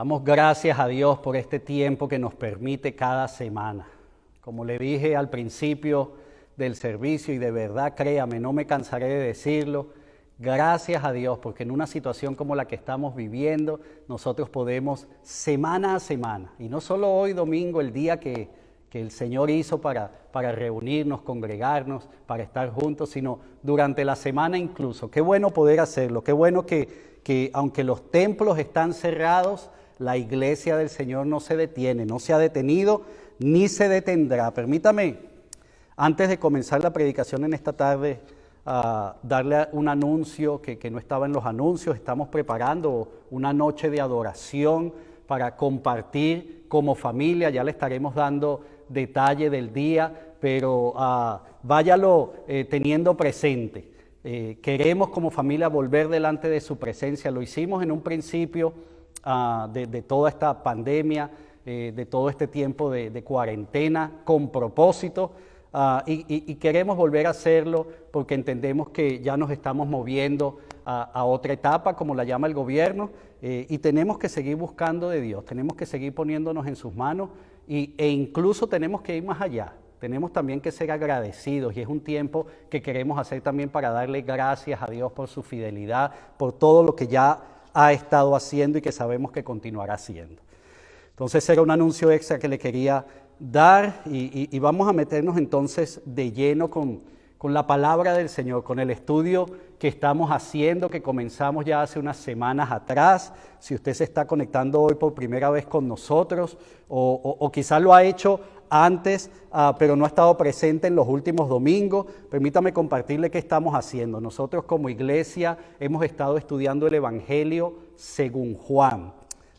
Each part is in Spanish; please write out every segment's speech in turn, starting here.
Damos gracias a Dios por este tiempo que nos permite cada semana. Como le dije al principio del servicio, y de verdad créame, no me cansaré de decirlo, gracias a Dios, porque en una situación como la que estamos viviendo, nosotros podemos semana a semana, y no solo hoy domingo, el día que el Señor hizo para reunirnos, congregarnos, para estar juntos, sino durante la semana incluso. Qué bueno poder hacerlo, qué bueno que aunque los templos están cerrados, la iglesia del Señor no se detiene, no se ha detenido ni se detendrá. Permítame, antes de comenzar la predicación en esta tarde, darle un anuncio que no estaba en los anuncios. Estamos preparando una noche de adoración para compartir como familia. Ya le estaremos dando detalle del día, pero váyalo teniendo presente. Queremos como familia volver delante de su presencia. Lo hicimos en un principio de toda esta pandemia, de todo este tiempo de cuarentena con propósito, y queremos volver a hacerlo porque entendemos que ya nos estamos moviendo a otra etapa, como la llama el gobierno, y tenemos que seguir buscando de Dios, tenemos que seguir poniéndonos en sus manos e incluso tenemos que ir más allá. Tenemos también que ser agradecidos, y es un tiempo que queremos hacer también para darle gracias a Dios por su fidelidad, por todo lo que ya ha estado haciendo y que sabemos que continuará haciendo. Entonces era un anuncio extra que le quería dar, y vamos a meternos entonces de lleno con la palabra del Señor, con el estudio que estamos haciendo, que comenzamos ya hace unas semanas atrás. Si usted se está conectando hoy por primera vez con nosotros, o quizás lo ha hecho antes, pero no ha estado presente en los últimos domingos, permítame compartirle qué estamos haciendo. Nosotros como iglesia hemos estado estudiando el Evangelio según Juan,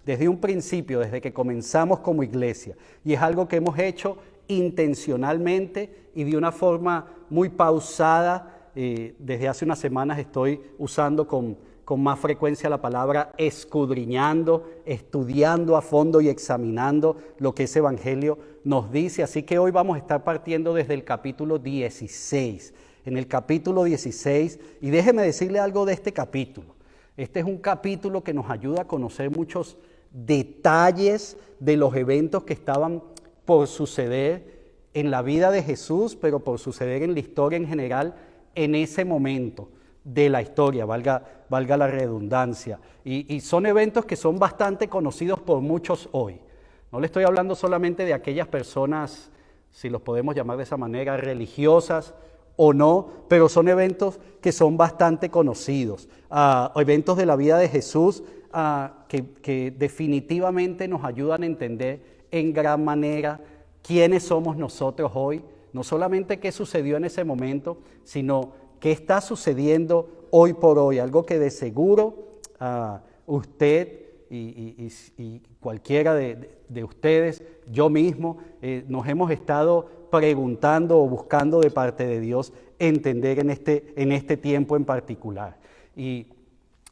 desde un principio, desde que comenzamos como iglesia, y es algo que hemos hecho intencionalmente y de una forma muy pausada. Desde hace unas semanas estoy usando con más frecuencia la palabra escudriñando, estudiando a fondo y examinando lo que ese Evangelio nos dice. Así que hoy vamos a estar partiendo desde el capítulo 16. En el capítulo 16, y déjeme decirle algo de este capítulo. Este es un capítulo que nos ayuda a conocer muchos detalles de los eventos que estaban por suceder en la vida de Jesús, pero por suceder en la historia en general en ese momento de la historia, valga la redundancia. Y son eventos que son bastante conocidos por muchos hoy. No le estoy hablando solamente de aquellas personas, si los podemos llamar de esa manera, religiosas o no, pero son eventos que son bastante conocidos. Eventos de la vida de Jesús que definitivamente nos ayudan a entender en gran manera quiénes somos nosotros hoy. No solamente qué sucedió en ese momento, sino qué está sucediendo hoy por hoy. Algo que de seguro usted y cualquiera de ustedes, yo mismo, nos hemos estado preguntando o buscando de parte de Dios entender en este tiempo en particular. Y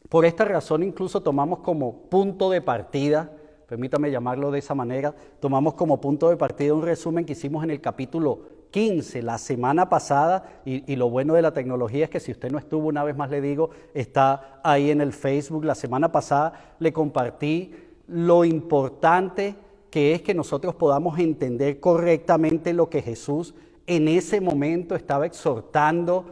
por esta razón incluso tomamos como punto de partida, permítame llamarlo de esa manera, tomamos como punto de partida un resumen que hicimos en el capítulo 15, la semana pasada, y lo bueno de la tecnología es que si usted no estuvo, una vez más le digo, está ahí en el Facebook. La semana pasada le compartí lo importante que es que nosotros podamos entender correctamente lo que Jesús en ese momento estaba exhortando,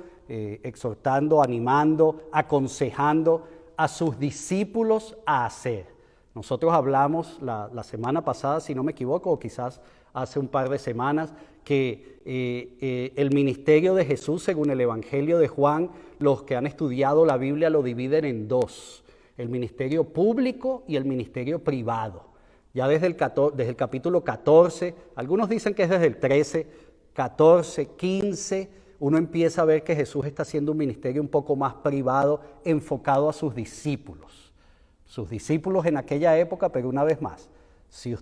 animando, aconsejando a sus discípulos a hacer. Nosotros hablamos la semana pasada, si no me equivoco, o quizás hace un par de semanas, que el ministerio de Jesús, según el Evangelio de Juan, los que han estudiado la Biblia lo dividen en dos: el ministerio público y el ministerio privado. Ya desde el capítulo 14, algunos dicen que es desde el 13, 14, 15, uno empieza a ver que Jesús está haciendo un ministerio un poco más privado, enfocado a sus discípulos. Sus discípulos en aquella época, pero una vez más, si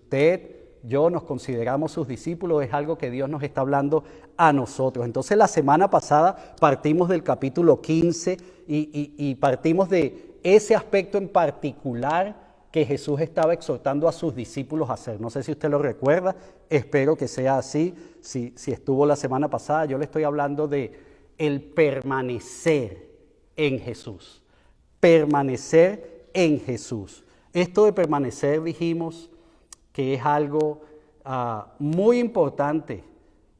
yo nos consideramos sus discípulos, es algo que Dios nos está hablando a nosotros. Entonces la semana pasada partimos del capítulo 15 y partimos de ese aspecto en particular que Jesús estaba exhortando a sus discípulos a hacer. No sé si usted lo recuerda, espero que sea así. Si estuvo la semana pasada, yo le estoy hablando de el permanecer en Jesús. Permanecer en Jesús. Esto de permanecer, dijimos, que es algo muy importante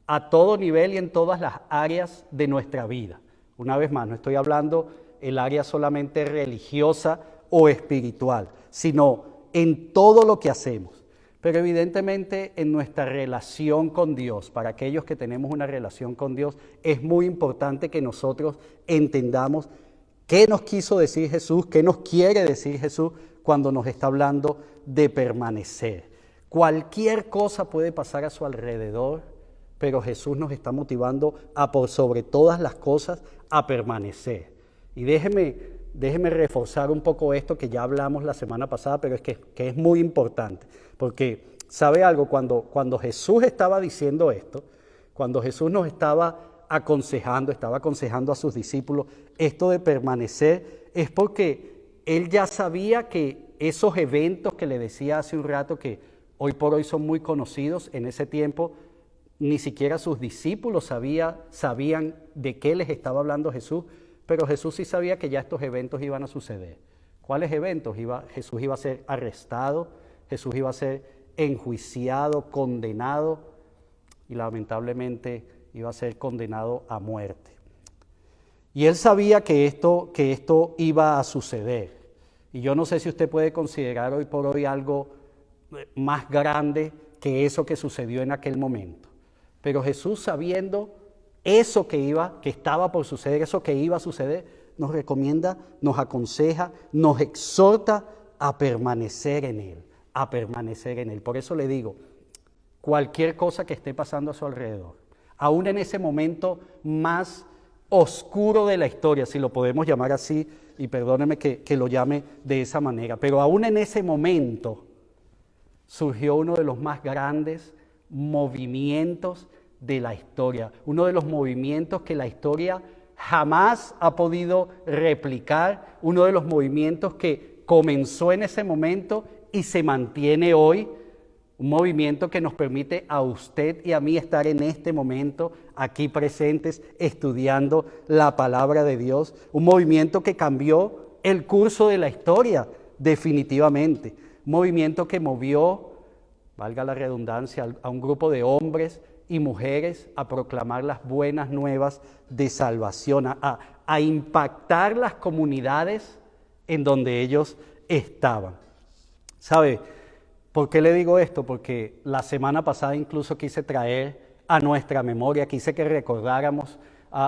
a todo nivel y en todas las áreas de nuestra vida. Una vez más, no estoy hablando el área solamente religiosa o espiritual, sino en todo lo que hacemos. Pero evidentemente en nuestra relación con Dios, para aquellos que tenemos una relación con Dios, es muy importante que nosotros entendamos qué nos quiso decir Jesús, qué nos quiere decir Jesús cuando nos está hablando de permanecer. Cualquier cosa puede pasar a su alrededor, pero Jesús nos está motivando a por sobre todas las cosas a permanecer. Y déjeme reforzar un poco esto que ya hablamos la semana pasada, pero es que es muy importante. Porque, ¿sabe algo? Cuando Jesús estaba diciendo esto, cuando Jesús nos estaba aconsejando a sus discípulos, esto de permanecer, es porque Él ya sabía que esos eventos que le decía hace un rato, que hoy por hoy son muy conocidos, en ese tiempo ni siquiera sus discípulos sabían de qué les estaba hablando Jesús, pero Jesús sí sabía que ya estos eventos iban a suceder. ¿Cuáles eventos? Jesús iba a ser arrestado, Jesús iba a ser enjuiciado, condenado y lamentablemente iba a ser condenado a muerte. Y él sabía que esto iba a suceder. Y yo no sé si usted puede considerar hoy por hoy algo más grande que eso que sucedió en aquel momento. Pero Jesús, sabiendo eso que estaba por suceder, eso que iba a suceder, nos recomienda, nos aconseja, nos exhorta a permanecer en Él, a permanecer en Él. Por eso le digo, cualquier cosa que esté pasando a su alrededor, aún en ese momento más oscuro de la historia, si lo podemos llamar así, y perdóneme que lo llame de esa manera, pero aún en ese momento surgió uno de los más grandes movimientos de la historia, uno de los movimientos que la historia jamás ha podido replicar, uno de los movimientos que comenzó en ese momento y se mantiene hoy, un movimiento que nos permite a usted y a mí estar en este momento aquí presentes estudiando la palabra de Dios, un movimiento que cambió el curso de la historia definitivamente, un movimiento que movió, valga la redundancia, a un grupo de hombres y mujeres a proclamar las buenas nuevas de salvación, a impactar las comunidades en donde ellos estaban. ¿Sabe por qué le digo esto? Porque la semana pasada incluso quise traer a nuestra memoria, quise que recordáramos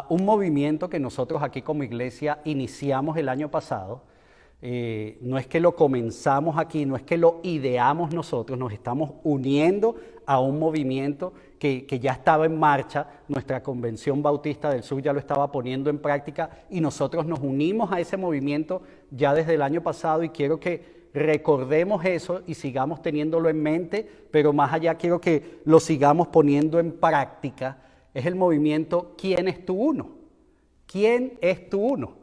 un movimiento que nosotros aquí como iglesia iniciamos el año pasado. No es que lo comenzamos aquí, no es que lo ideamos nosotros, nos estamos uniendo a un movimiento que ya estaba en marcha. Nuestra Convención Bautista del Sur ya lo estaba poniendo en práctica y nosotros nos unimos a ese movimiento ya desde el año pasado, y quiero que recordemos eso y sigamos teniéndolo en mente, pero más allá quiero que lo sigamos poniendo en práctica. Es el movimiento ¿Quién es tu uno? ¿Quién es tu uno?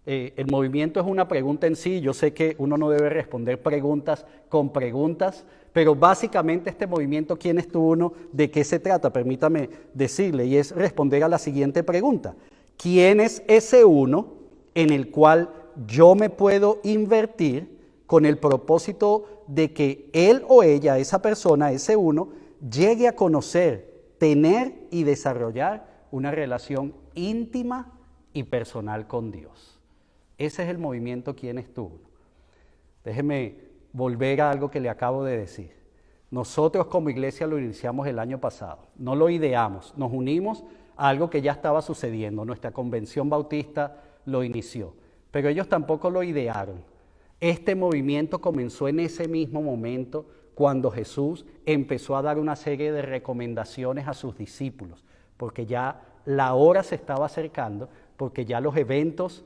El movimiento es una pregunta en sí. Yo sé que uno no debe responder preguntas con preguntas, pero básicamente este movimiento ¿Quién es tu uno? ¿De qué se trata? Permítame decirle, y es responder a la siguiente pregunta: ¿quién es ese uno en el cual yo me puedo invertir con el propósito de que él o ella, esa persona, ese uno, llegue a conocer, tener y desarrollar una relación íntima y personal con Dios? Ese es el movimiento ¿Quién es tú? Déjeme volver a algo que le acabo de decir. Nosotros como iglesia lo iniciamos el año pasado, no lo ideamos, nos unimos a algo que ya estaba sucediendo. Nuestra Convención Bautista lo inició, pero ellos tampoco lo idearon. Este movimiento comenzó en ese mismo momento cuando Jesús empezó a dar una serie de recomendaciones a sus discípulos, porque ya la hora se estaba acercando, porque ya los eventos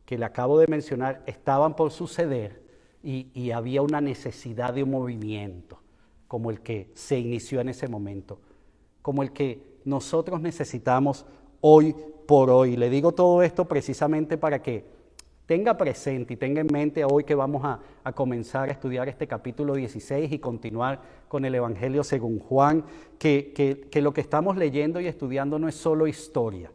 que le acabo de mencionar estaban por suceder y había una necesidad de un movimiento como el que se inició en ese momento, como el que nosotros necesitamos hoy por hoy. Le digo todo esto precisamente para que tenga presente y tenga en mente hoy que vamos a comenzar a estudiar este capítulo 16 y continuar con el Evangelio según Juan, que lo que estamos leyendo y estudiando no es solo historia.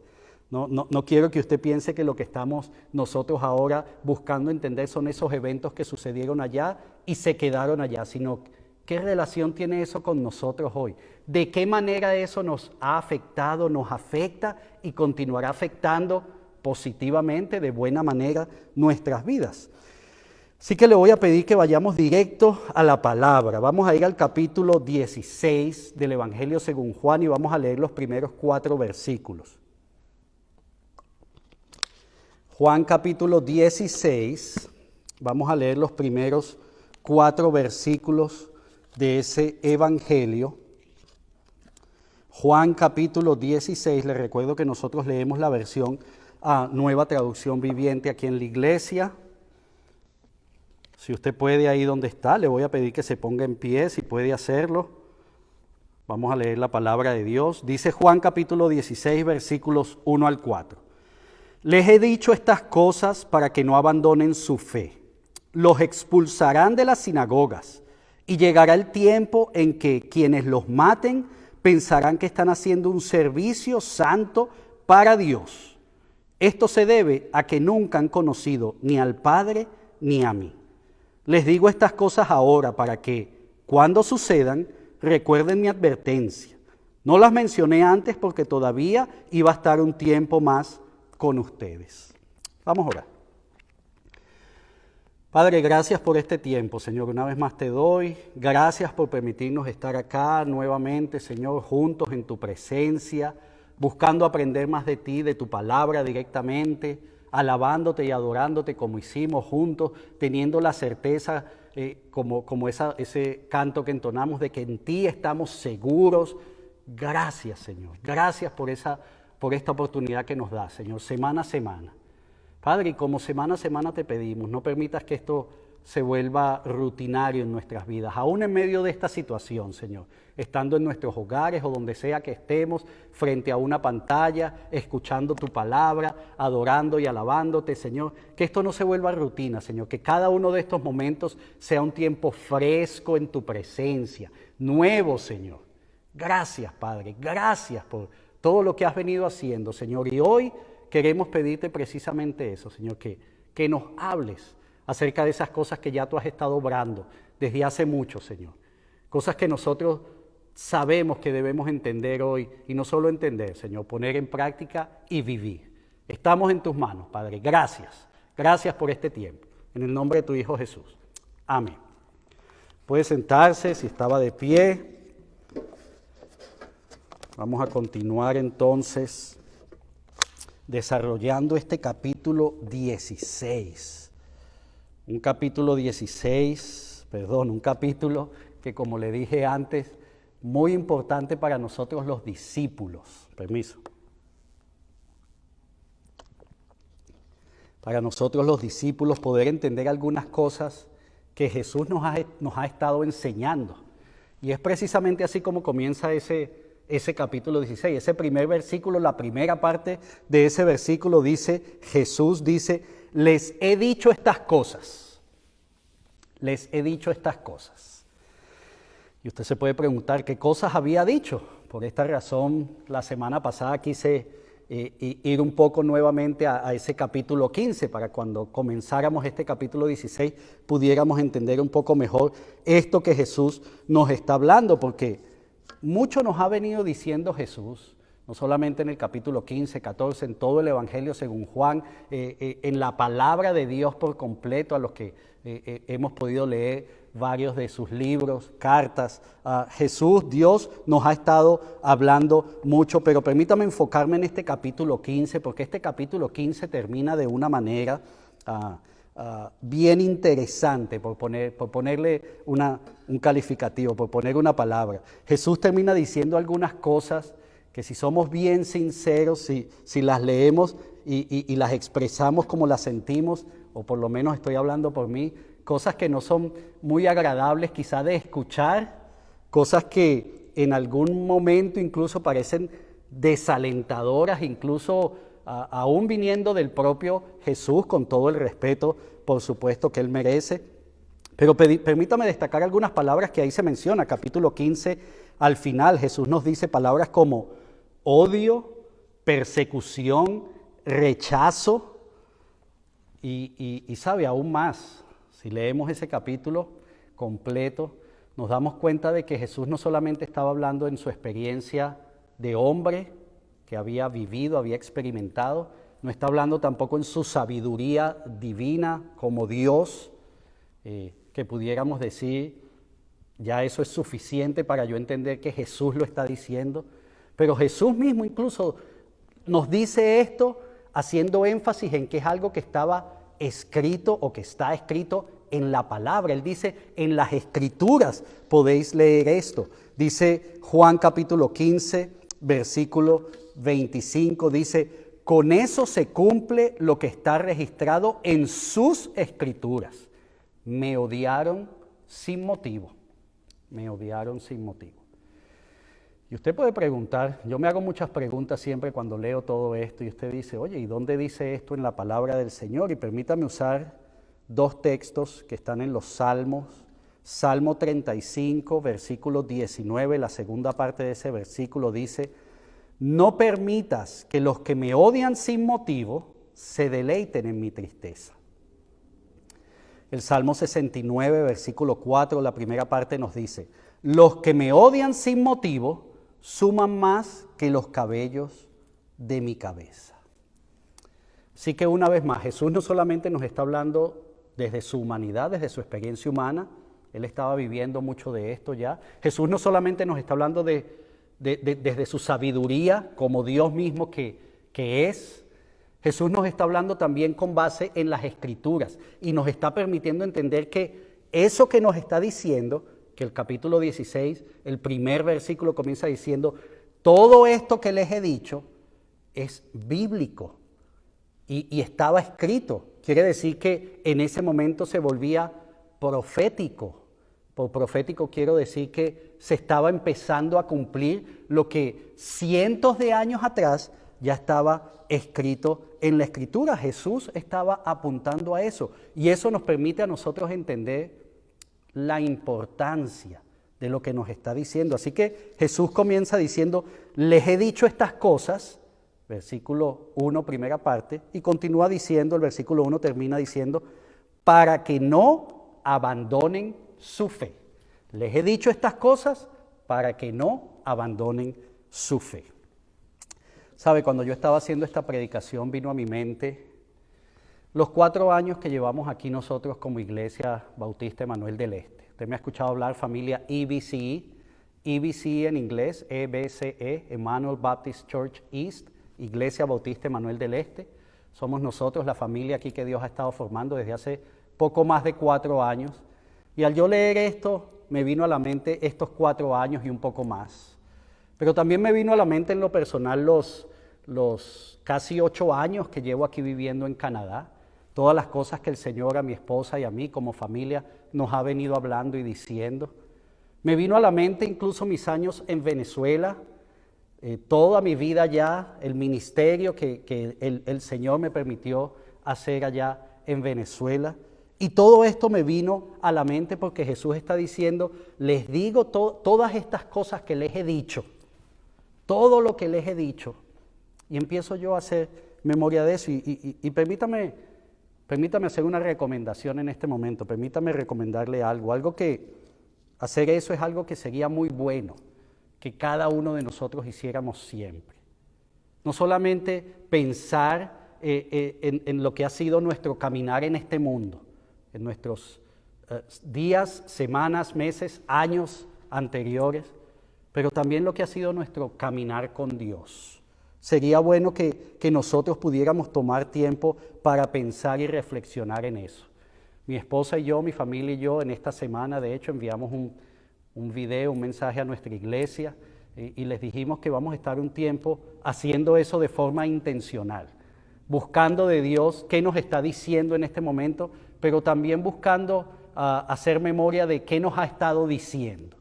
No quiero que usted piense que lo que estamos nosotros ahora buscando entender son esos eventos que sucedieron allá y se quedaron allá, sino qué relación tiene eso con nosotros hoy. De qué manera eso nos ha afectado, nos afecta y continuará afectando positivamente, de buena manera, nuestras vidas. Así que le voy a pedir que vayamos directo a la palabra. Vamos a ir al capítulo 16 del Evangelio según Juan y vamos a leer los primeros 4 versículos. Juan capítulo 16, vamos a leer los primeros 4 versículos de ese Evangelio. Juan capítulo 16, les recuerdo que nosotros leemos la versión Nueva Traducción Viviente aquí en la iglesia. Si usted puede ahí donde está, le voy a pedir que se ponga en pie, si puede hacerlo. Vamos a leer la palabra de Dios. Dice Juan capítulo 16, versículos 1 al 4. Les he dicho estas cosas para que no abandonen su fe. Los expulsarán de las sinagogas y llegará el tiempo en que quienes los maten pensarán que están haciendo un servicio santo para Dios. Esto se debe a que nunca han conocido ni al Padre ni a mí. Les digo estas cosas ahora para que, cuando sucedan, recuerden mi advertencia. No las mencioné antes porque todavía iba a estar un tiempo más con ustedes. Vamos a orar. Padre, gracias por este tiempo, Señor. Una vez más te doy. Gracias por permitirnos estar acá nuevamente, Señor, juntos en tu presencia, buscando aprender más de ti, de tu palabra directamente, alabándote y adorándote como hicimos juntos, teniendo la certeza, como ese canto que entonamos, de que en ti estamos seguros. Gracias, Señor. Gracias por esta oportunidad que nos da, Señor, semana a semana. Padre, y como semana a semana te pedimos, no permitas que esto se vuelva rutinario en nuestras vidas, aún en medio de esta situación, Señor, estando en nuestros hogares o donde sea que estemos, frente a una pantalla, escuchando tu palabra, adorando y alabándote, Señor, que esto no se vuelva rutina, Señor, que cada uno de estos momentos sea un tiempo fresco en tu presencia, nuevo, Señor. Gracias, Padre, gracias por todo lo que has venido haciendo, Señor, y hoy queremos pedirte precisamente eso, Señor, que nos hables acerca de esas cosas que ya tú has estado obrando desde hace mucho, Señor. Cosas que nosotros sabemos que debemos entender hoy, y no solo entender, Señor, poner en práctica y vivir. Estamos en tus manos, Padre. Gracias. Gracias por este tiempo. En el nombre de tu Hijo Jesús. Amén. Puede sentarse si estaba de pie. Vamos a continuar entonces desarrollando este capítulo 16. Un capítulo que, como le dije antes, muy importante para nosotros los discípulos. Permiso. Para nosotros los discípulos poder entender algunas cosas que Jesús nos ha estado enseñando. Y es precisamente así como comienza ese capítulo 16, ese primer versículo, la primera parte de ese versículo dice, Jesús dice, les he dicho estas cosas. Les he dicho estas cosas. Y usted se puede preguntar, ¿qué cosas había dicho? Por esta razón, la semana pasada quise ir un poco nuevamente a ese capítulo 15, para cuando comenzáramos este capítulo 16, pudiéramos entender un poco mejor esto que Jesús nos está hablando, porque mucho nos ha venido diciendo Jesús, no solamente en el capítulo 15, 14, en todo el Evangelio según Juan, en la palabra de Dios por completo, a los que hemos podido leer varios de sus libros, cartas. Jesús, Dios, nos ha estado hablando mucho, pero permítame enfocarme en este capítulo 15, porque este capítulo 15 termina de una manera bien interesante, por ponerle un calificativo, por poner una palabra. Jesús termina diciendo algunas cosas que, si somos bien sinceros, si las leemos y las expresamos como las sentimos, o por lo menos estoy hablando por mí, cosas que no son muy agradables quizá de escuchar, cosas que en algún momento incluso parecen desalentadoras, incluso aún viniendo del propio Jesús, con todo el respeto, por supuesto, que Él merece. Pero permítame destacar algunas palabras que ahí se menciona. Capítulo 15, al final, Jesús nos dice palabras como odio, persecución, rechazo y sabe, aún más, si leemos ese capítulo completo, nos damos cuenta de que Jesús no solamente estaba hablando en su experiencia de hombre que había vivido, había experimentado, no está hablando tampoco en su sabiduría divina como Dios, que pudiéramos decir, ya eso es suficiente para yo entender que Jesús lo está diciendo. Pero Jesús mismo incluso nos dice esto haciendo énfasis en que es algo que estaba escrito o que está escrito en la palabra. Él dice, en las Escrituras podéis leer esto. Dice Juan capítulo 15, versículo 25, dice, con eso se cumple lo que está registrado en sus Escrituras. Me odiaron sin motivo. Me odiaron sin motivo. Y usted puede preguntar, yo me hago muchas preguntas siempre cuando leo todo esto y usted dice, oye, ¿y dónde dice esto en la palabra del Señor? Y permítame usar dos textos que están en los Salmos. Salmo 35, versículo 19, la segunda parte de ese versículo dice, no permitas que los que me odian sin motivo se deleiten en mi tristeza. El Salmo 69, versículo 4, la primera parte nos dice, los que me odian sin motivo suman más que los cabellos de mi cabeza. Así que una vez más, Jesús no solamente nos está hablando desde su humanidad, desde su experiencia humana, Él estaba viviendo mucho de esto ya. Jesús no solamente nos está hablando desde su sabiduría como Dios mismo que es, Jesús nos está hablando también con base en las Escrituras y nos está permitiendo entender que eso que nos está diciendo, que el capítulo 16, el primer versículo comienza diciendo, todo esto que les he dicho es bíblico y estaba escrito. Quiere decir que en ese momento se volvía profético. Por profético quiero decir que se estaba empezando a cumplir lo que cientos de años atrás ya estaba escrito en la Escritura. Jesús estaba apuntando a eso y eso nos permite a nosotros entender la importancia de lo que nos está diciendo. Así que Jesús comienza diciendo, les he dicho estas cosas, versículo 1, primera parte, y continúa diciendo, el versículo 1 termina diciendo, para que no abandonen su fe. Les he dicho estas cosas para que no abandonen su fe. Sabe, cuando yo estaba haciendo esta predicación vino a mi mente los 4 años que llevamos aquí nosotros como Iglesia Bautista Emanuel del Este. Usted me ha escuchado hablar familia EBCE, EBCE en inglés, EBCE, Emmanuel Baptist Church East, Iglesia Bautista Emanuel del Este. Somos nosotros la familia aquí que Dios ha estado formando desde hace poco más de 4 años. Y al yo leer esto, me vino a la mente estos 4 años y un poco más. Pero también me vino a la mente en lo personal los casi 8 años que llevo aquí viviendo en Canadá. Todas las cosas que el Señor a mi esposa y a mí como familia nos ha venido hablando y diciendo. Me vino a la mente incluso mis años en Venezuela, toda mi vida allá, el ministerio que el Señor me permitió hacer allá en Venezuela. Y todo esto me vino a la mente porque Jesús está diciendo, les digo todas estas cosas que les he dicho, todo lo que les he dicho. Y empiezo yo a hacer memoria de eso y permítame hacer una recomendación en este momento, permítame recomendarle algo que hacer eso es algo que sería muy bueno que cada uno de nosotros hiciéramos siempre. No solamente pensar en lo que ha sido nuestro caminar en este mundo, en nuestros días, semanas, meses, años anteriores, pero también lo que ha sido nuestro caminar con Dios. Sería bueno que nosotros pudiéramos tomar tiempo para pensar y reflexionar en eso. Mi esposa y yo, mi familia y yo, en esta semana, de hecho, enviamos un video, un mensaje a nuestra iglesia y les dijimos que vamos a estar un tiempo haciendo eso de forma intencional, buscando de Dios qué nos está diciendo en este momento, pero también buscando hacer memoria de qué nos ha estado diciendo.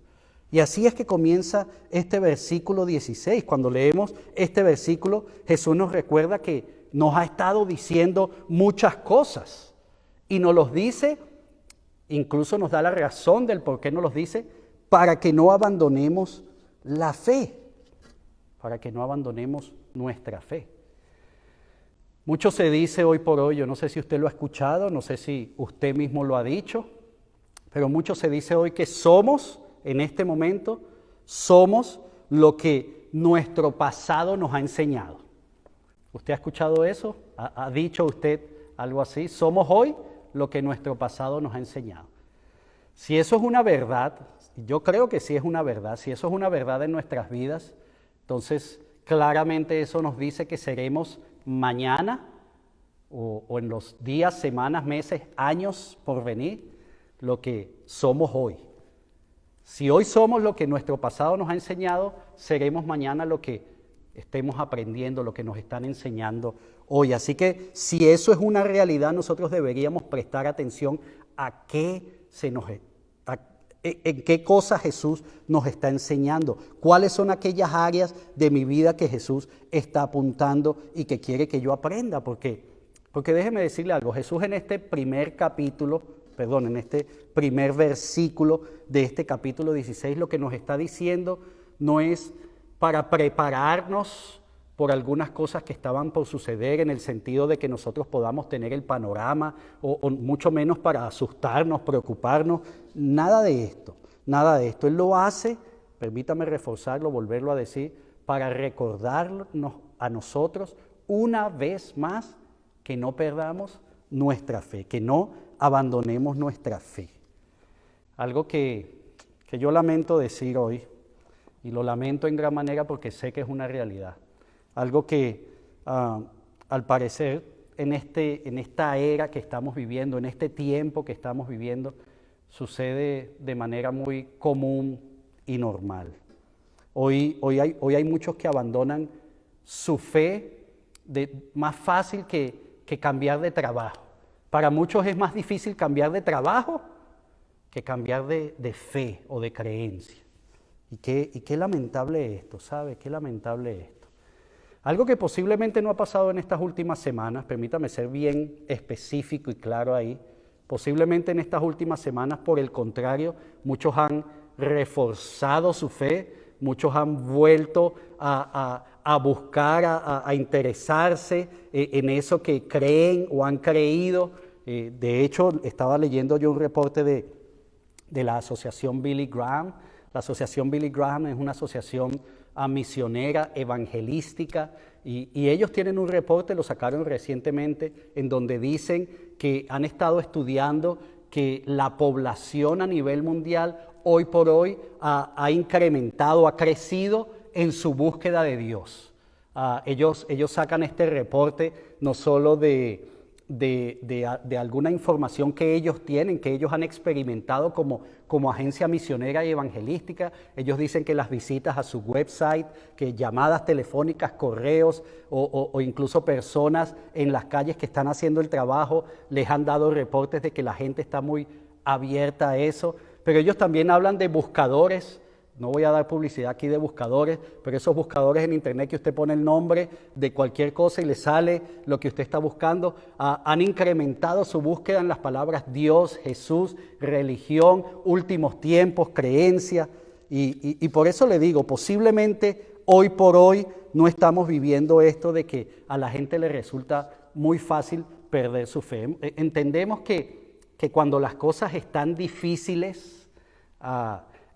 Y así es que comienza este versículo 16. Cuando leemos este versículo, Jesús nos recuerda que nos ha estado diciendo muchas cosas. Y nos los dice, incluso nos da la razón del por qué nos los dice, para que no abandonemos la fe. para que no abandonemos nuestra fe. Mucho se dice hoy por hoy, yo no sé si usted lo ha escuchado, no sé si usted mismo lo ha dicho, pero mucho se dice hoy que somos, en este momento, somos lo que nuestro pasado nos ha enseñado. ¿Usted ha escuchado eso? ¿Ha dicho usted algo así? Somos hoy lo que nuestro pasado nos ha enseñado. Si eso es una verdad, yo creo que sí es una verdad, si eso es una verdad en nuestras vidas, entonces claramente eso nos dice que seremos mañana o en los días, semanas, meses, años por venir, lo que somos hoy. Si hoy somos lo que nuestro pasado nos ha enseñado, seremos mañana lo que estemos aprendiendo, lo que nos están enseñando hoy. Así que si eso es una realidad, nosotros deberíamos prestar atención a en qué cosas Jesús nos está enseñando, cuáles son aquellas áreas de mi vida que Jesús está apuntando y que quiere que yo aprenda, porque déjeme decirle algo, Jesús en este primer versículo de este capítulo 16, lo que nos está diciendo no es para prepararnos por algunas cosas que estaban por suceder en el sentido de que nosotros podamos tener el panorama o mucho menos para asustarnos, preocuparnos, nada de esto. Él lo hace, permítame reforzarlo, volverlo a decir, para recordarnos a nosotros una vez más que no perdamos nuestra fe, que no abandonemos nuestra fe. Algo que yo lamento decir hoy, y lo lamento en gran manera porque sé que es una realidad. Algo que al parecer en esta era que estamos viviendo, en este tiempo que estamos viviendo, sucede de manera muy común y normal. Hoy hay muchos que abandonan su fe más fácil que cambiar de trabajo. Para muchos es más difícil cambiar de trabajo que cambiar de fe o de creencia. Y qué lamentable esto, ¿sabe? Qué lamentable esto. Algo que posiblemente no ha pasado en estas últimas semanas, permítame ser bien específico y claro ahí, posiblemente en estas últimas semanas, por el contrario, muchos han reforzado su fe, muchos han vuelto a buscar, a interesarse en eso que creen o han creído. De hecho, estaba leyendo yo un reporte de la asociación Billy Graham. La asociación Billy Graham es una asociación misionera, evangelística, y ellos tienen un reporte, lo sacaron recientemente, en donde dicen que han estado estudiando que la población a nivel mundial hoy por hoy ha incrementado, ha crecido en su búsqueda de Dios. Ellos sacan este reporte no solo de alguna información que ellos tienen, que ellos han experimentado como agencia misionera y evangelística. Ellos dicen que las visitas a su website, que llamadas telefónicas, correos o incluso personas en las calles que están haciendo el trabajo les han dado reportes de que la gente está muy abierta a eso. Pero ellos también hablan de buscadores. No voy a dar publicidad aquí de buscadores, pero esos buscadores en internet que usted pone el nombre de cualquier cosa y le sale lo que usted está buscando, han incrementado su búsqueda en las palabras Dios, Jesús, religión, últimos tiempos, creencia. Y por eso le digo, posiblemente hoy por hoy no estamos viviendo esto de que a la gente le resulta muy fácil perder su fe. Entendemos que cuando las cosas están difíciles,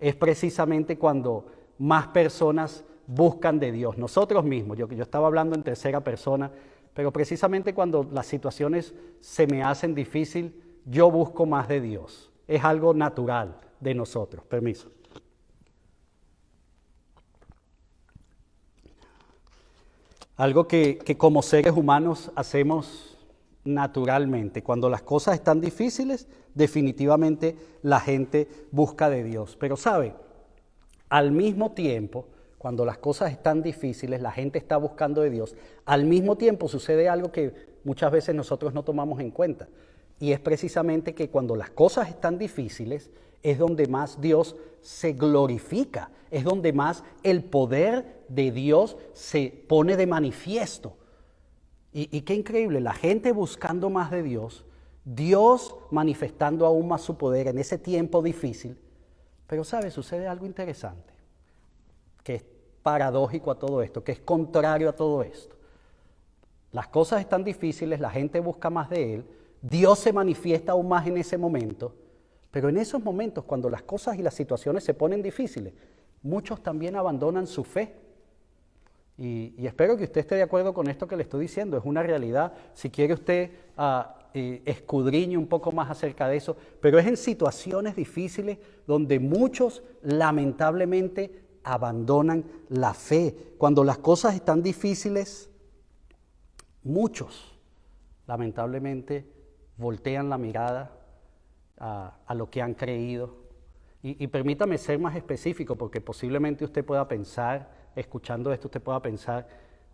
es precisamente cuando más personas buscan de Dios. Nosotros mismos, yo estaba hablando en tercera persona, pero precisamente cuando las situaciones se me hacen difícil, yo busco más de Dios. Es algo natural de nosotros. Permiso. Algo que como seres humanos hacemos naturalmente. Cuando las cosas están difíciles, definitivamente la gente busca de Dios. Pero ¿sabe? Al mismo tiempo, cuando las cosas están difíciles, la gente está buscando de Dios. Al mismo tiempo sucede algo que muchas veces nosotros no tomamos en cuenta. Y es precisamente que cuando las cosas están difíciles, es donde más Dios se glorifica. Es donde más el poder de Dios se pone de manifiesto. Y qué increíble, la gente buscando más de Dios, Dios manifestando aún más su poder en ese tiempo difícil. Pero ¿sabe? Sucede algo interesante, que paradójico a todo esto, que es contrario a todo esto. Las cosas están difíciles, la gente busca más de Él, Dios se manifiesta aún más en ese momento, pero en esos momentos, cuando las cosas y las situaciones se ponen difíciles, muchos también abandonan su fe. Y espero que usted esté de acuerdo con esto que le estoy diciendo, es una realidad. Si quiere usted escudriñe un poco más acerca de eso, pero es en situaciones difíciles donde muchos lamentablemente abandonan la fe. Cuando las cosas están difíciles, muchos lamentablemente voltean la mirada a lo que han creído. Y permítame ser más específico, porque posiblemente usted pueda pensar, escuchando esto, usted pueda pensar,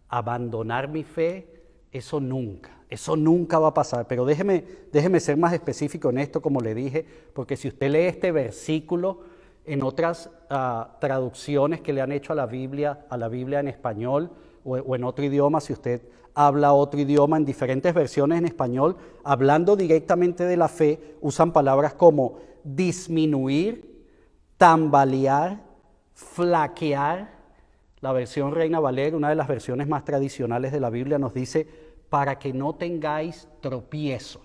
abandonar mi fe, eso nunca va a pasar. Pero déjeme ser más específico en esto, como le dije, porque si usted lee este versículo en otras traducciones que le han hecho a la Biblia en español o en otro idioma, si usted habla otro idioma, en diferentes versiones en español, hablando directamente de la fe, usan palabras como disminuir, tambalear, flaquear. La versión Reina Valera, una de las versiones más tradicionales de la Biblia, nos dice, para que no tengáis tropiezo.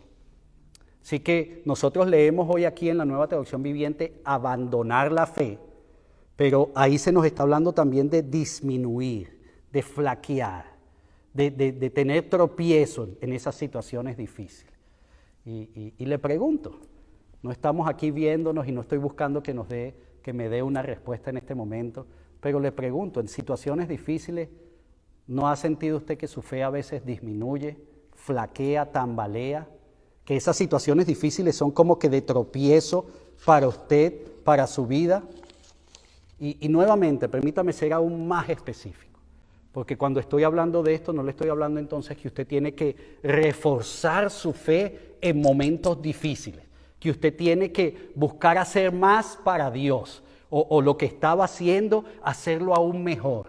Así que nosotros leemos hoy aquí en la Nueva Traducción Viviente, abandonar la fe, pero ahí se nos está hablando también de disminuir, de flaquear, de tener tropiezo en esas situaciones difíciles. Y le pregunto, no estamos aquí viéndonos y no estoy buscando que me dé una respuesta en este momento, pero le pregunto, en situaciones difíciles, ¿no ha sentido usted que su fe a veces disminuye, flaquea, tambalea? Que esas situaciones difíciles son como que de tropiezo para usted, para su vida. Y nuevamente, permítame ser aún más específico, porque cuando estoy hablando de esto, no le estoy hablando entonces que usted tiene que reforzar su fe en momentos difíciles, que usted tiene que buscar hacer más para Dios, o lo que estaba haciendo, hacerlo aún mejor.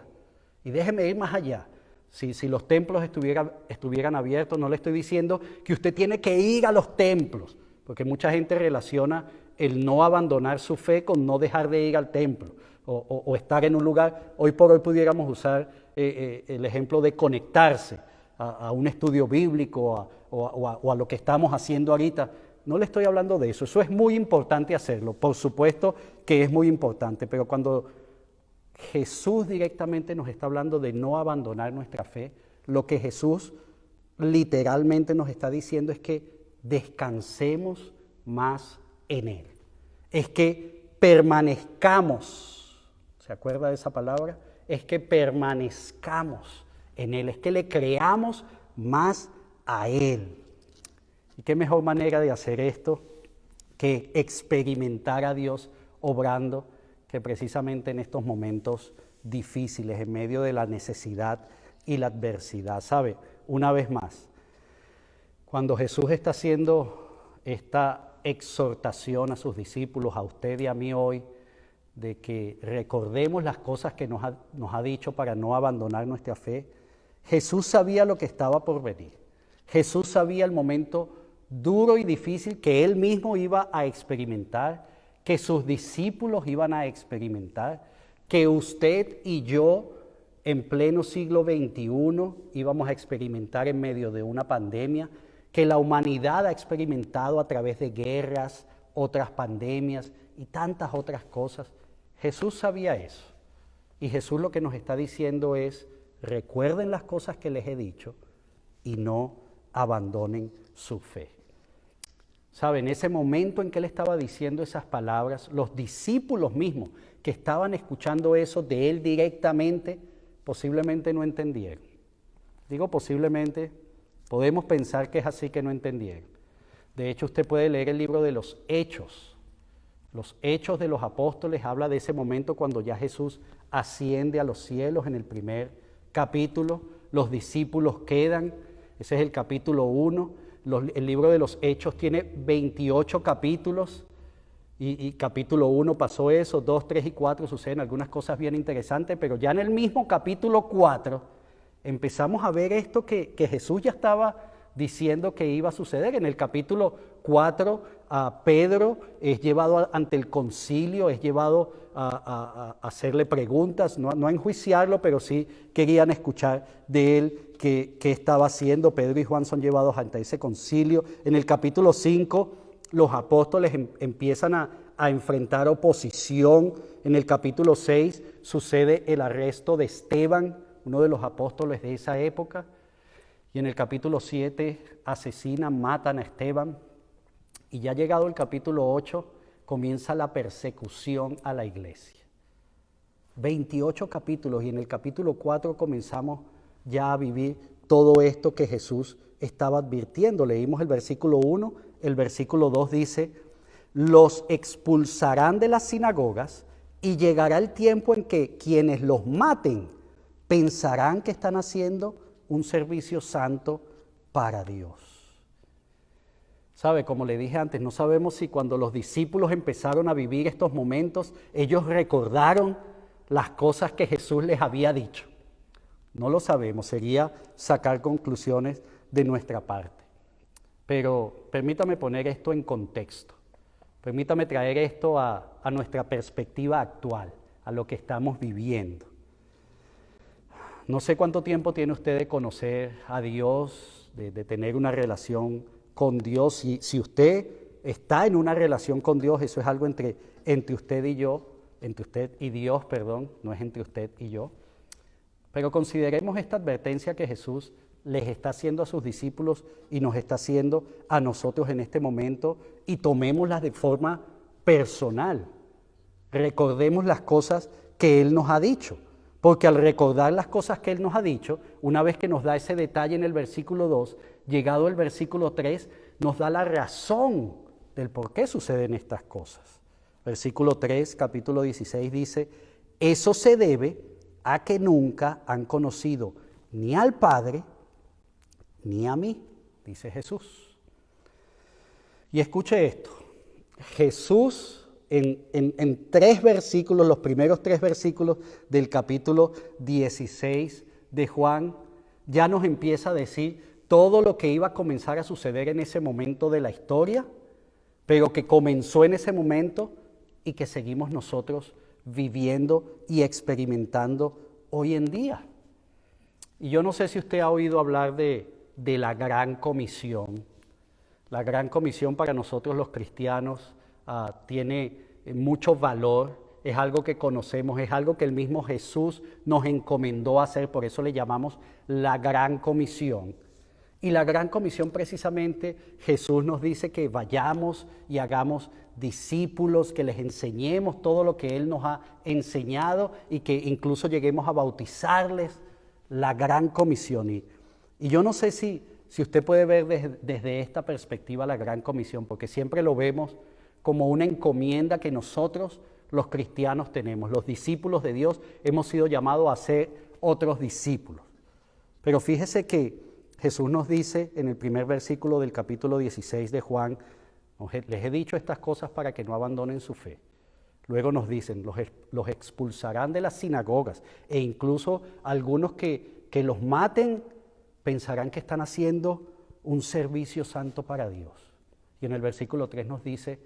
Y déjeme ir más allá. Si los templos estuvieran abiertos, no le estoy diciendo que usted tiene que ir a los templos, porque mucha gente relaciona el no abandonar su fe con no dejar de ir al templo, o estar en un lugar. Hoy por hoy pudiéramos usar el ejemplo de conectarse a un estudio bíblico o a lo que estamos haciendo ahorita. No le estoy hablando de eso, eso es muy importante hacerlo, por supuesto que es muy importante, pero cuando Jesús directamente nos está hablando de no abandonar nuestra fe, lo que Jesús literalmente nos está diciendo es que descansemos más en Él, es que permanezcamos, ¿se acuerda de esa palabra? Es que permanezcamos en Él, es que le creamos más a Él. ¿Y qué mejor manera de hacer esto que experimentar a Dios obrando que precisamente en estos momentos difíciles, en medio de la necesidad y la adversidad? ¿Sabe? Una vez más, cuando Jesús está haciendo esta exhortación a sus discípulos, a usted y a mí hoy, de que recordemos las cosas que nos ha dicho para no abandonar nuestra fe, Jesús sabía lo que estaba por venir. Jesús sabía el momento duro y difícil que Él mismo iba a experimentar, que sus discípulos iban a experimentar, que usted y yo en pleno siglo XXI íbamos a experimentar en medio de una pandemia, que la humanidad ha experimentado a través de guerras, otras pandemias y tantas otras cosas. Jesús sabía eso. Y Jesús lo que nos está diciendo es, recuerden las cosas que les he dicho y no abandonen su fe. ¿Saben? En ese momento en que Él estaba diciendo esas palabras, los discípulos mismos que estaban escuchando eso de Él directamente, posiblemente no entendieron. Digo posiblemente, podemos pensar que es así que no entendieron. De hecho, usted puede leer el libro de los Hechos. Los Hechos de los Apóstoles habla de ese momento cuando ya Jesús asciende a los cielos en el primer capítulo. Los discípulos quedan, ese es el capítulo 1. El libro de los Hechos tiene 28 capítulos y capítulo 1 pasó eso, 2, 3 y 4 suceden algunas cosas bien interesantes, pero ya en el mismo capítulo 4 empezamos a ver esto que Jesús ya estaba diciendo que iba a suceder. En el capítulo 4, Pedro es llevado ante el concilio, es llevado a hacerle preguntas, no a enjuiciarlo, pero sí querían escuchar de él qué estaba haciendo. Pedro y Juan son llevados ante ese concilio. En el capítulo 5, los apóstoles empiezan a enfrentar oposición. En el capítulo 6 sucede el arresto de Esteban, uno de los apóstoles de esa época. Y en el capítulo 7 asesinan, matan a Esteban. Y ya llegado el capítulo 8, comienza la persecución a la iglesia. 28 capítulos, y en el capítulo 4 comenzamos ya a vivir todo esto que Jesús estaba advirtiendo. Leímos el versículo 1, el versículo 2 dice: los expulsarán de las sinagogas y llegará el tiempo en que quienes los maten pensarán que están haciendo un servicio santo para Dios. ¿Sabe? Como le dije antes, no sabemos si cuando los discípulos empezaron a vivir estos momentos, ellos recordaron las cosas que Jesús les había dicho. No lo sabemos, sería sacar conclusiones de nuestra parte. Pero permítame poner esto en contexto. Permítame traer esto a nuestra perspectiva actual, a lo que estamos viviendo. No sé cuánto tiempo tiene usted de conocer a Dios, de tener una relación con Dios. Si usted está en una relación con Dios, eso es algo entre usted y yo, entre usted y Dios, perdón, no es entre usted y yo. Pero consideremos esta advertencia que Jesús les está haciendo a sus discípulos y nos está haciendo a nosotros en este momento, y tomémoslas de forma personal. Recordemos las cosas que Él nos ha dicho, porque al recordar las cosas que Él nos ha dicho, una vez que nos da ese detalle en el versículo 2, llegado el versículo 3, nos da la razón del por qué suceden estas cosas. Versículo 3, capítulo 16 dice: eso se debe a que nunca han conocido ni al Padre ni a mí, dice Jesús. Y escuche esto, Jesús en 3 versículos, los primeros 3 versículos del capítulo 16 de Juan, ya nos empieza a decir todo lo que iba a comenzar a suceder en ese momento de la historia, pero que comenzó en ese momento y que seguimos nosotros viviendo y experimentando hoy en día. Y yo no sé si usted ha oído hablar de la Gran Comisión. La Gran Comisión para nosotros los cristianos tiene mucho valor, es algo que conocemos, es algo que el mismo Jesús nos encomendó a hacer, por eso le llamamos la Gran Comisión. Y la Gran Comisión precisamente Jesús nos dice que vayamos y hagamos discípulos, que les enseñemos todo lo que Él nos ha enseñado y que incluso lleguemos a bautizarles. La Gran Comisión. Y yo no sé si usted puede ver desde esta perspectiva la Gran Comisión, porque siempre lo vemos como una encomienda que nosotros los cristianos tenemos. Los discípulos de Dios hemos sido llamados a ser otros discípulos. Pero fíjese que Jesús nos dice en el primer versículo del capítulo 16 de Juan: les he dicho estas cosas para que no abandonen su fe. Luego nos dicen, los expulsarán de las sinagogas, e incluso algunos que los maten pensarán que están haciendo un servicio santo para Dios. Y en el versículo 3 nos dice: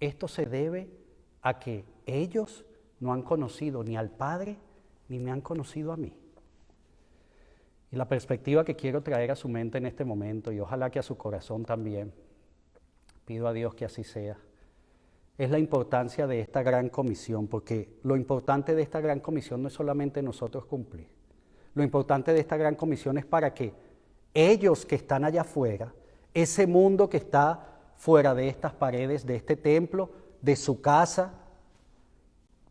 esto se debe a que ellos no han conocido ni al Padre ni me han conocido a mí. Y la perspectiva que quiero traer a su mente en este momento, y ojalá que a su corazón también, pido a Dios que así sea, es la importancia de esta Gran Comisión, porque lo importante de esta Gran Comisión no es solamente nosotros cumplir. Lo importante de esta Gran Comisión es para que ellos que están allá afuera, ese mundo que está fuera de estas paredes, de este templo, de su casa,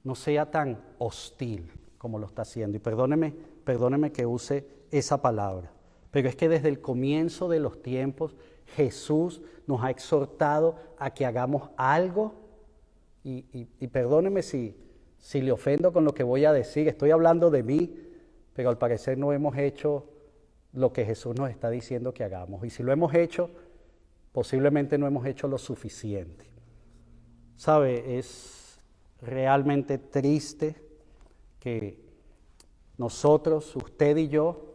no sea tan hostil como lo está haciendo. Y perdóneme que use esa palabra, pero es que desde el comienzo de los tiempos Jesús nos ha exhortado a que hagamos algo. Y perdóneme si le ofendo con lo que voy a decir, estoy hablando de mí, pero al parecer no hemos hecho lo que Jesús nos está diciendo que hagamos. Y si lo hemos hecho, posiblemente no hemos hecho lo suficiente. ¿Sabe? Es realmente triste que nosotros, usted y yo,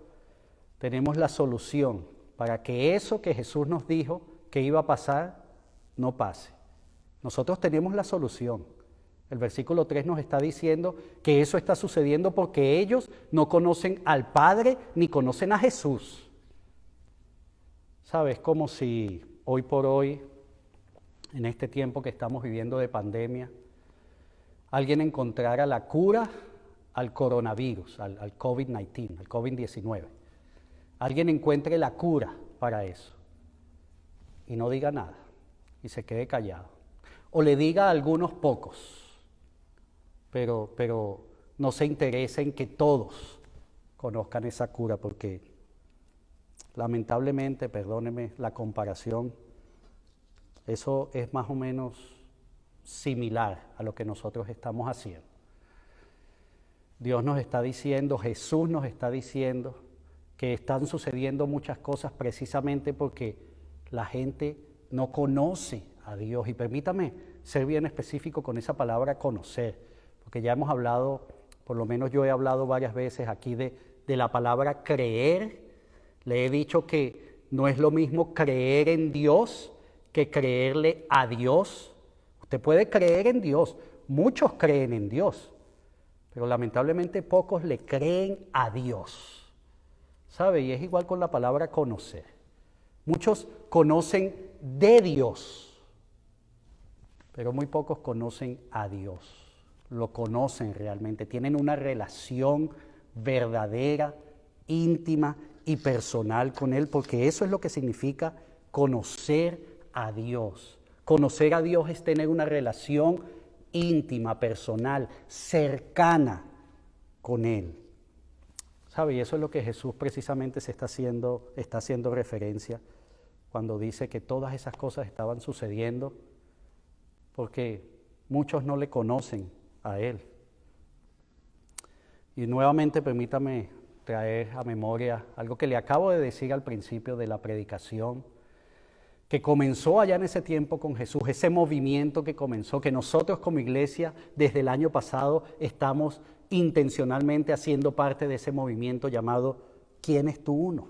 tenemos la solución para que eso que Jesús nos dijo que iba a pasar, no pase. Nosotros tenemos la solución. El versículo 3 nos está diciendo que eso está sucediendo porque ellos no conocen al Padre ni conocen a Jesús. ¿Sabes? Como si hoy por hoy, en este tiempo que estamos viviendo de pandemia, alguien encontrara la cura al coronavirus, al COVID-19, al COVID-19. Alguien encuentre la cura para eso y no diga nada y se quede callado. O le diga a algunos pocos, pero no se interesa en que todos conozcan esa cura, porque lamentablemente, perdóneme la comparación, eso es más o menos similar a lo que nosotros estamos haciendo. Dios nos está diciendo, Jesús nos está diciendo que están sucediendo muchas cosas precisamente porque la gente no conoce a Dios. Y permítame ser bien específico con esa palabra conocer, porque ya hemos hablado, por lo menos yo he hablado varias veces aquí de la palabra creer. Le he dicho que no es lo mismo creer en Dios que creerle a Dios. Usted puede creer en Dios, muchos creen en Dios, pero lamentablemente pocos le creen a Dios. ¿Sabe? Y es igual con la palabra conocer. Muchos conocen de Dios, pero muy pocos conocen a Dios. Lo conocen realmente, tienen una relación verdadera, íntima y personal con Él, porque eso es lo que significa conocer a Dios. Conocer a Dios es tener una relación íntima, personal, cercana con Él. ¿Sabe? Y eso es lo que Jesús precisamente está haciendo referencia cuando dice que todas esas cosas estaban sucediendo porque muchos no le conocen a Él. Y nuevamente permítame traer a memoria algo que le acabo de decir al principio de la predicación, que comenzó allá en ese tiempo con Jesús, ese movimiento que comenzó, que nosotros como iglesia desde el año pasado estamos intencionalmente haciendo parte de ese movimiento llamado ¿Quién es tu uno?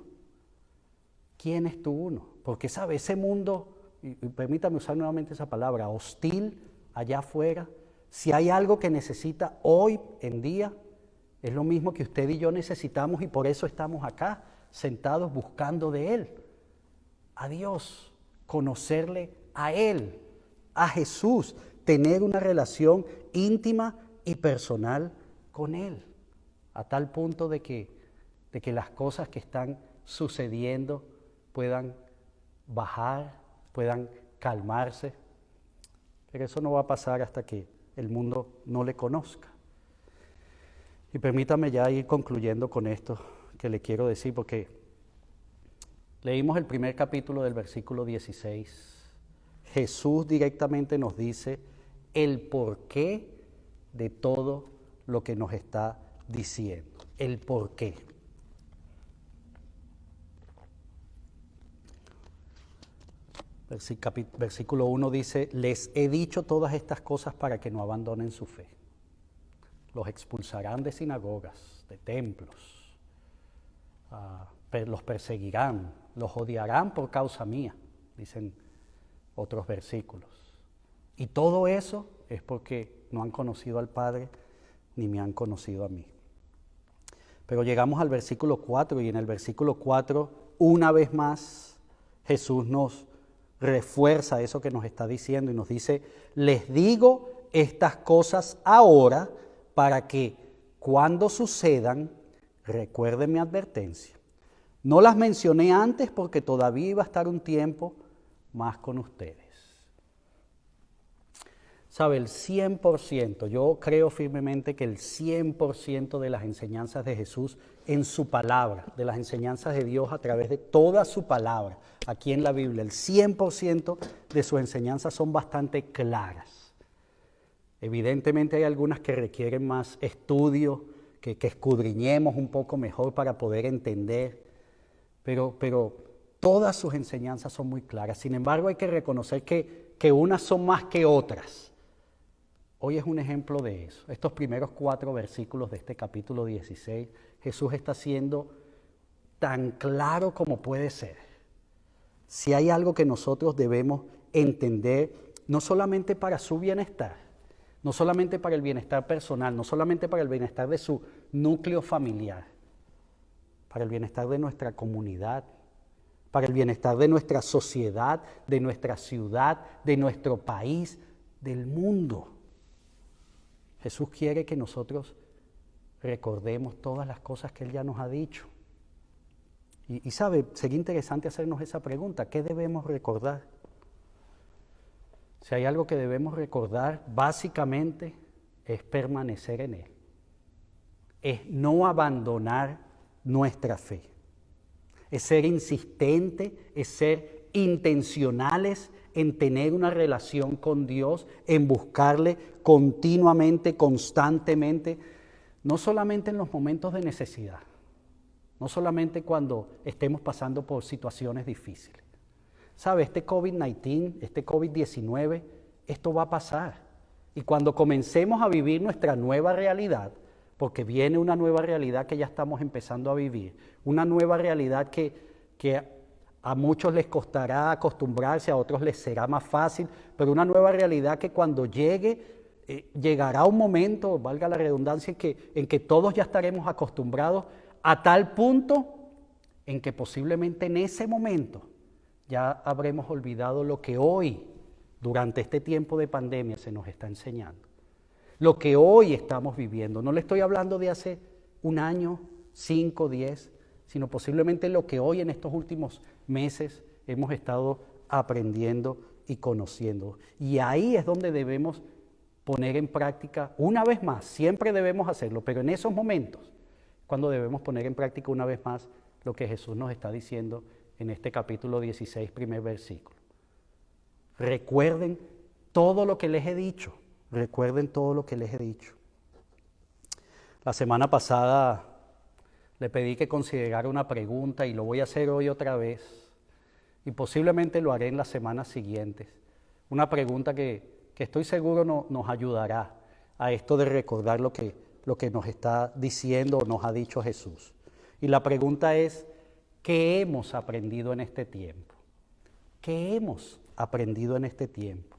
¿Quién es tu uno? Porque sabe, ese mundo, y permítame usar nuevamente esa palabra, hostil allá afuera, si hay algo que necesita hoy en día, es lo mismo que usted y yo necesitamos y por eso estamos acá, sentados buscando de Él, a Dios, conocerle a Él, a Jesús, tener una relación íntima y personal con Él, a tal punto de que las cosas que están sucediendo puedan bajar, puedan calmarse, pero eso no va a pasar hasta que el mundo no le conozca. Y permítame ya ir concluyendo con esto que le quiero decir, porque leímos el primer capítulo del versículo 16. Jesús directamente nos dice el porqué de todo lo que nos está diciendo. El porqué. Versículo 1 dice, les he dicho todas estas cosas para que no abandonen su fe. Los expulsarán de sinagogas, de templos, los perseguirán, los odiarán por causa mía, dicen otros versículos. Y todo eso es porque no han conocido al Padre ni me han conocido a mí. Pero llegamos al versículo 4 y en el versículo 4, una vez más, Jesús nos refuerza eso que nos está diciendo y nos dice, les digo estas cosas ahora para que cuando sucedan, recuerden mi advertencia. No las mencioné antes porque todavía iba a estar un tiempo más con ustedes. ¿Sabe? El 100%, yo creo firmemente que el 100% de las enseñanzas de Jesús en su palabra, de las enseñanzas de Dios a través de toda su palabra, aquí en la Biblia, el 100% de sus enseñanzas son bastante claras. Evidentemente hay algunas que requieren más estudio, que escudriñemos un poco mejor para poder entender, pero todas sus enseñanzas son muy claras. Sin embargo, hay que reconocer que unas son más que otras. Hoy es un ejemplo de eso. Estos primeros 4 versículos de este capítulo 16, Jesús está siendo tan claro como puede ser. si hay algo que nosotros debemos entender, no solamente para su bienestar, no solamente para el bienestar personal, no solamente para el bienestar de su núcleo familiar, para el bienestar de nuestra comunidad, para el bienestar de nuestra sociedad, de nuestra ciudad, de nuestro país, del mundo. Jesús quiere que nosotros recordemos todas las cosas que Él ya nos ha dicho. Y sabe, sería interesante hacernos esa pregunta, ¿qué debemos recordar? Si hay algo que debemos recordar, básicamente es permanecer en Él. Es no abandonar nuestra fe. Es ser insistente, es ser intencionales en tener una relación con Dios, en buscarle continuamente, constantemente, no solamente en los momentos de necesidad, no solamente cuando estemos pasando por situaciones difíciles. ¿Sabe? Este COVID-19, este COVID-19, esto va a pasar. Y cuando comencemos a vivir nuestra nueva realidad, porque viene una nueva realidad que ya estamos empezando a vivir, una nueva realidad que a muchos les costará acostumbrarse, a otros les será más fácil, pero una nueva realidad que cuando llegará un momento, valga la redundancia, en que todos ya estaremos acostumbrados a tal punto en que posiblemente en ese momento ya habremos olvidado lo que hoy, durante este tiempo de pandemia, se nos está enseñando. Lo que hoy estamos viviendo. No le estoy hablando de hace un año, 5, 10, sino posiblemente lo que hoy en estos últimos meses hemos estado aprendiendo y conociendo. Y ahí es donde debemos poner en práctica, una vez más, siempre debemos hacerlo, pero en esos momentos, cuando debemos poner en práctica una vez más lo que Jesús nos está diciendo en este capítulo 16, primer versículo. Recuerden todo lo que les he dicho. Recuerden todo lo que les he dicho. La semana pasada le pedí que considerara una pregunta y lo voy a hacer hoy otra vez. Y posiblemente lo haré en las semanas siguientes. Una pregunta que estoy seguro nos ayudará a esto de recordar lo que nos está diciendo o nos ha dicho Jesús. Y la pregunta es, ¿qué hemos aprendido en este tiempo? ¿Qué hemos aprendido en este tiempo?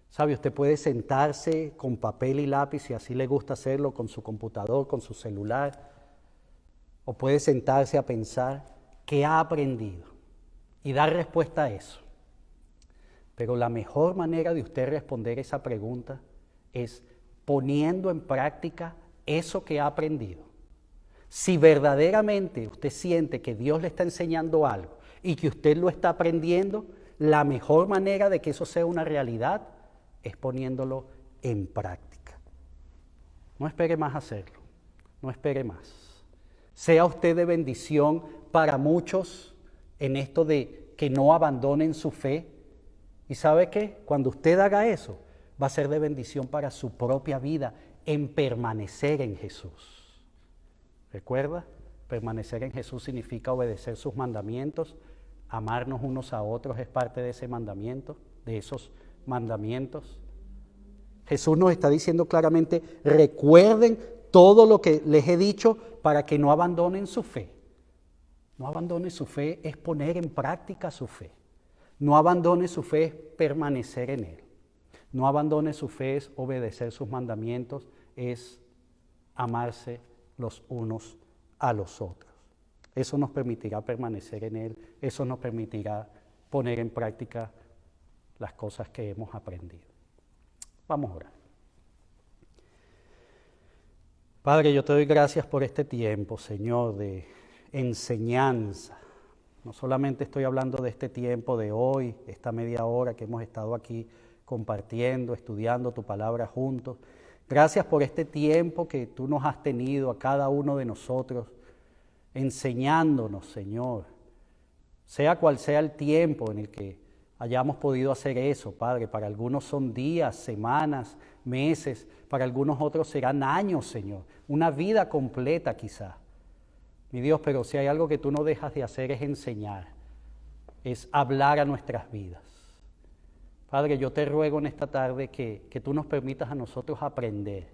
¿Sabe? Usted puede sentarse con papel y lápiz, si así le gusta hacerlo, con su computador, con su celular, o puede sentarse a pensar qué ha aprendido y dar respuesta a eso. Pero la mejor manera de usted responder esa pregunta es poniendo en práctica eso que ha aprendido. Si verdaderamente usted siente que Dios le está enseñando algo y que usted lo está aprendiendo, la mejor manera de que eso sea una realidad es poniéndolo en práctica. No espere más hacerlo, no espere más. Sea usted de bendición para muchos en esto de que no abandonen su fe. ¿Y sabe qué? Cuando usted haga eso, va a ser de bendición para su propia vida en permanecer en Jesús. ¿Recuerda? Permanecer en Jesús significa obedecer sus mandamientos, amarnos unos a otros es parte de ese mandamiento, de esos mandamientos. Jesús nos está diciendo claramente, recuerden todo lo que les he dicho para que no abandonen su fe. No abandone su fe es poner en práctica su fe. No abandone su fe es permanecer en Él. No abandone su fe es obedecer sus mandamientos, es amarse los unos a los otros. Eso nos permitirá permanecer en Él, eso nos permitirá poner en práctica las cosas que hemos aprendido. Vamos a orar. Padre, yo te doy gracias por este tiempo, Señor, de enseñanza. No solamente estoy hablando de este tiempo de hoy, esta media hora que hemos estado aquí compartiendo, estudiando tu palabra juntos. Gracias por este tiempo que tú nos has tenido a cada uno de nosotros, enseñándonos, Señor. Sea cual sea el tiempo en el que hayamos podido hacer eso, Padre. Para algunos son días, semanas, meses, para algunos otros serán años, Señor. Una vida completa quizá. Mi Dios, pero si hay algo que tú no dejas de hacer es enseñar, es hablar a nuestras vidas. Padre, yo te ruego en esta tarde que tú nos permitas a nosotros aprender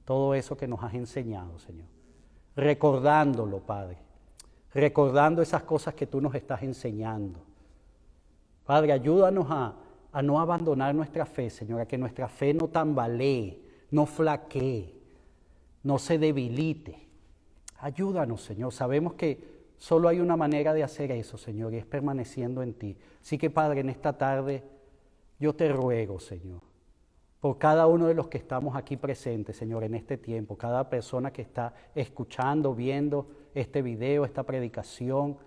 todo eso que nos has enseñado, Señor. Recordándolo, Padre. Recordando esas cosas que tú nos estás enseñando. Padre, ayúdanos a no abandonar nuestra fe, Señor, a que nuestra fe no tambalee, no flaquee, no se debilite. Ayúdanos, Señor. Sabemos que solo hay una manera de hacer eso, Señor, y es permaneciendo en ti. Así que, Padre, en esta tarde yo te ruego, Señor, por cada uno de los que estamos aquí presentes, Señor, en este tiempo, cada persona que está escuchando, viendo este video, esta predicación,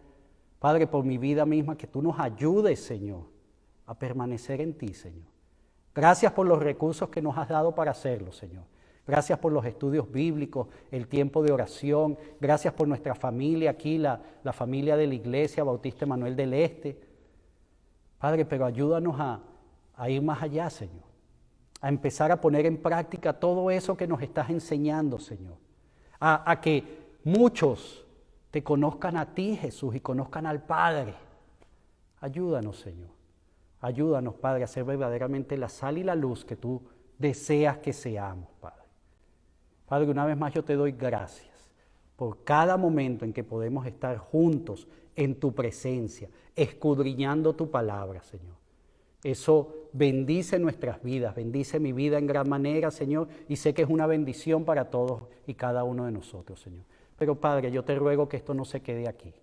Padre, por mi vida misma, que tú nos ayudes, Señor, a permanecer en ti, Señor. Gracias por los recursos que nos has dado para hacerlo, Señor. Gracias por los estudios bíblicos, el tiempo de oración. Gracias por nuestra familia aquí, la familia de la Iglesia Bautista Emanuel del Este. Padre, pero ayúdanos a ir más allá, Señor. A empezar a poner en práctica todo eso que nos estás enseñando, Señor. A que muchos te conozcan a ti, Jesús, y conozcan al Padre. Ayúdanos, Señor. Ayúdanos, Padre, a ser verdaderamente la sal y la luz que tú deseas que seamos, Padre. Padre, una vez más yo te doy gracias por cada momento en que podemos estar juntos en tu presencia, escudriñando tu palabra, Señor. Eso bendice nuestras vidas, bendice mi vida en gran manera, Señor, y sé que es una bendición para todos y cada uno de nosotros, Señor. Pero, Padre, yo te ruego que esto no se quede aquí,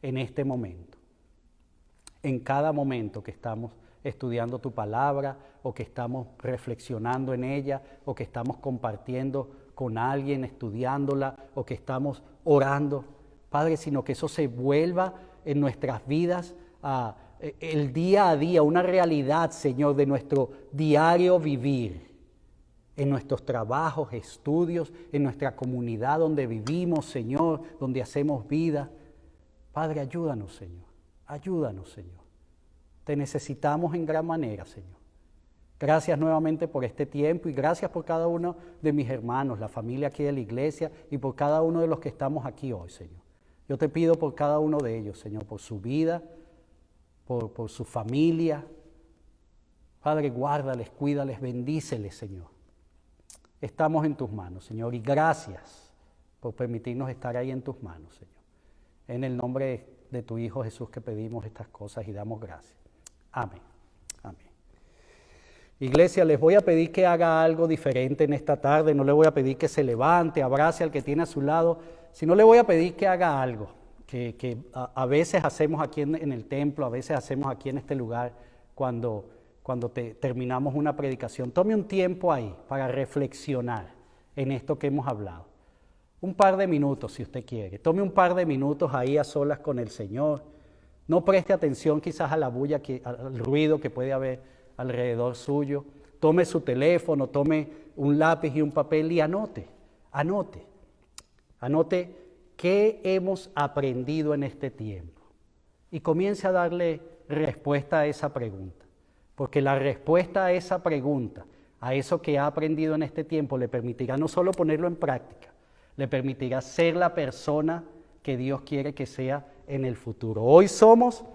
en este momento. En cada momento que estamos estudiando tu palabra, o que estamos reflexionando en ella, o que estamos compartiendo con alguien, estudiándola, o que estamos orando, Padre, sino que eso se vuelva en nuestras vidas el día a día, una realidad, Señor, de nuestro diario vivir, en nuestros trabajos, estudios, en nuestra comunidad donde vivimos, Señor, donde hacemos vida. Padre, ayúdanos, Señor, ayúdanos, Señor. Te necesitamos en gran manera, Señor. Gracias nuevamente por este tiempo y gracias por cada uno de mis hermanos, la familia aquí de la iglesia y por cada uno de los que estamos aquí hoy, Señor. Yo te pido por cada uno de ellos, Señor, por su vida, por su familia. Padre, guárdales, cuídales, bendíceles, Señor. Estamos en tus manos, Señor, y gracias por permitirnos estar ahí en tus manos, Señor. En el nombre de tu Hijo Jesús que pedimos estas cosas y damos gracias. Amén. Amén. Iglesia, les voy a pedir que haga algo diferente en esta tarde. No le voy a pedir que se levante, abrace al que tiene a su lado, sino le voy a pedir que haga algo que a veces hacemos aquí en el templo, a veces hacemos aquí en este lugar cuando terminamos una predicación. Tome un tiempo ahí para reflexionar en esto que hemos hablado. Un par de minutos, si usted quiere. Tome un par de minutos ahí a solas con el Señor. No preste atención quizás a la bulla, al ruido que puede haber alrededor suyo. Tome su teléfono, tome un lápiz y un papel y anote qué hemos aprendido en este tiempo. Y comience a darle respuesta a esa pregunta. Porque la respuesta a esa pregunta, a eso que ha aprendido en este tiempo, le permitirá no solo ponerlo en práctica, le permitirá ser la persona que Dios quiere que sea en el futuro. Hoy somos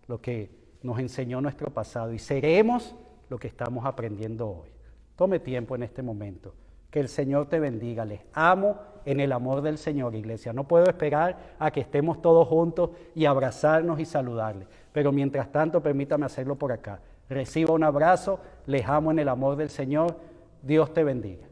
lo que nos enseñó nuestro pasado y seremos lo que estamos aprendiendo hoy. Tome tiempo en este momento. Que el Señor te bendiga. Les amo en el amor del Señor, iglesia. No puedo esperar a que estemos todos juntos y abrazarnos y saludarles. Pero mientras tanto, permítame hacerlo por acá. Reciba un abrazo. Les amo en el amor del Señor. Dios te bendiga.